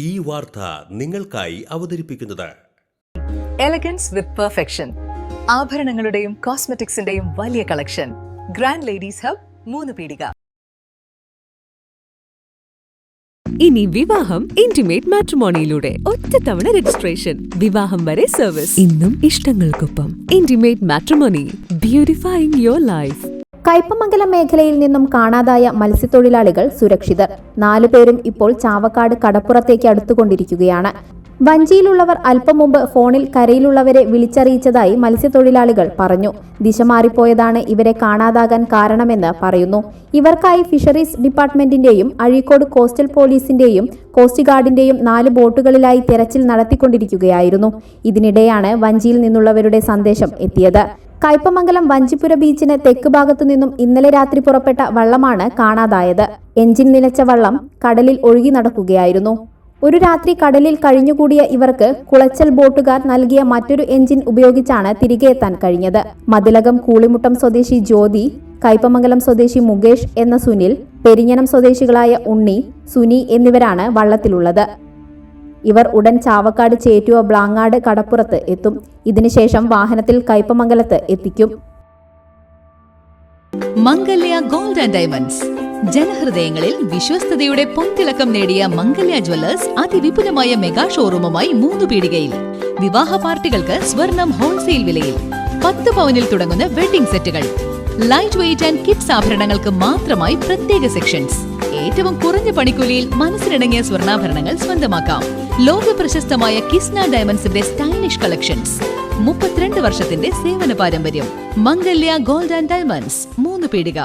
ഈ വാർത്ത നിങ്ങൾക്കായി അവതരിപ്പിക്കുന്നത് എലഗൻസ് വിത്ത് പെർഫെക്ഷൻ. ആഭരണങ്ങളുടെയും കോസ്മെറ്റിക്സിന്റെയും വലിയ കളക്ഷൻ. ഗ്രാൻഡ് ലേഡീസ് ഹബ്, 3 പീടിക. ഇനി വിവാഹം ഇന്റിമേറ്റ് മാട്രിമോണിയിലൂടെ ഒറ്റത്തവണ രജിസ്ട്രേഷൻ, വിവാഹം വരെ സർവീസ്. ഇന്നും ഇഷ്ടങ്ങൾക്കൊപ്പം intimate matrimony, beautifying your life. Kaipamangalam മേഖലയിൽ നിന്നും കാണാതായ മത്സ്യത്തൊഴിലാളികൾ സുരക്ഷിതർ. 4 പേരും ഇപ്പോൾ ചാവക്കാട് കടപ്പുറത്തേക്ക് അടുത്തുകൊണ്ടിരിക്കുകയാണ്. വഞ്ചിയിലുള്ളവർ അല്പം മുമ്പ് ഫോണിൽ കരയിലുള്ളവരെ വിളിച്ചറിയിച്ചതായി മത്സ്യത്തൊഴിലാളികൾ പറഞ്ഞു. ദിശ മാറിപ്പോയതാണ് ഇവരെ കാണാതാകാൻ കാരണമെന്ന് പറയുന്നു. ഇവർക്കായി ഫിഷറീസ് ഡിപ്പാർട്ട്മെന്റിന്റെയും അഴീക്കോട് കോസ്റ്റൽ പോലീസിന്റെയും കോസ്റ്റ് ഗാർഡിന്റെയും 4 ബോട്ടുകളിലായി തെരച്ചിൽ നടത്തിക്കൊണ്ടിരിക്കുകയായിരുന്നു. ഇതിനിടെയാണ് വഞ്ചിയിൽ നിന്നുള്ളവരുടെ സന്ദേശം എത്തിയത്. കയ്പമംഗലം വഞ്ചിപ്പുര ബീച്ചിന് തെക്ക് ഭാഗത്തു നിന്നും ഇന്നലെ രാത്രി പുറപ്പെട്ട വള്ളമാണ് കാണാതായത്. എഞ്ചിൻ നിലച്ച വള്ളം കടലിൽ ഒഴുകി നടക്കുകയായിരുന്നു. ഒരു രാത്രി കടലിൽ കഴിഞ്ഞുകൂടിയ ഇവർക്ക് കുളച്ചൽ ബോട്ടുകാർ നൽകിയ മറ്റൊരു എഞ്ചിൻ ഉപയോഗിച്ചാണ് തിരികെ എത്താൻ കഴിഞ്ഞത്. മതിലകം കൂളിമുട്ടം സ്വദേശി ജ്യോതി, കയ്പമംഗലം സ്വദേശി മുകേഷ് എന്ന സുനിൽ, പെരിഞ്ഞനം സ്വദേശികളായ ഉണ്ണി, സുനി എന്നിവരാണ് വള്ളത്തിലുള്ളത്. ഇവർ ഉടൻ ചാവക്കാട് ചേറ്റുവ ബ്ലാങ്ങാട് കടപ്പുറത്ത് എത്തും. ഇതിനുശേഷം വാഹനത്തിൽ കയ്പമംഗലത്ത് എത്തിക്കും. മംഗല്യ ഗോൾഡ് ആൻഡ് ഡയമണ്ട്സ്. ജനഹൃദയങ്ങളിൽ വിശ്വസ്തയുടെ പൊൻതിളക്കം നേടിയ മംഗല്യ ജ്വല്ലേഴ്സ് അതിവിപുലമായ മെഗാ ഷോറൂമുമായി 3 പീടികയിൽ. വിവാഹ പാർട്ടികൾക്ക് സ്വർണം ഹോൾസെയിൽ വിലയിൽ. 10 പവനിൽ തുടങ്ങുന്ന വെഡിംഗ് സെറ്റുകൾ, ലൈറ്റ് വെയ്റ്റ് ആൻഡ് കിഡ്സ് ആഭരണങ്ങൾക്ക് മാത്രമായി പ്രത്യേക സെക്ഷൻസ്. ഏറ്റവും കുറഞ്ഞ പണിക്കൂലിയിൽ മനസ്സിലിണങ്ങിയ സ്വർണ്ണാഭരണങ്ങൾ സ്വന്തമാക്കാം. ലോക പ്രശസ്തമായ കിസ്ന ഡയമണ്ട്സിന്റെ സ്റ്റൈലിഷ് കളക്ഷൻസ്. 32 വർഷത്തിന്റെ സേവന പാരമ്പര്യം. മംഗല്യ ഗോൾഡ് ആൻഡ് ഡയമണ്ട്സ്, 3 പീടിക.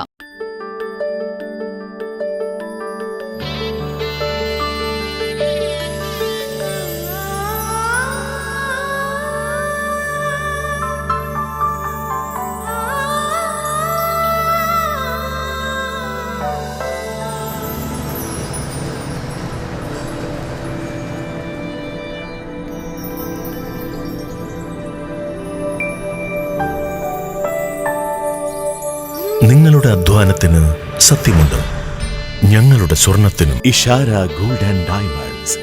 നിങ്ങളുടെ അധ്വാനത്തിന് സത്യമുണ്ട്. ഞങ്ങളുടെ സ്വർണത്തിനും. Ishara gold and diamonds,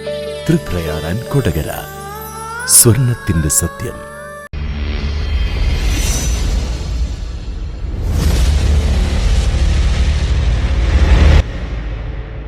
Triprayar and Kodakara. സ്വർണത്തിന്റെ സത്യം.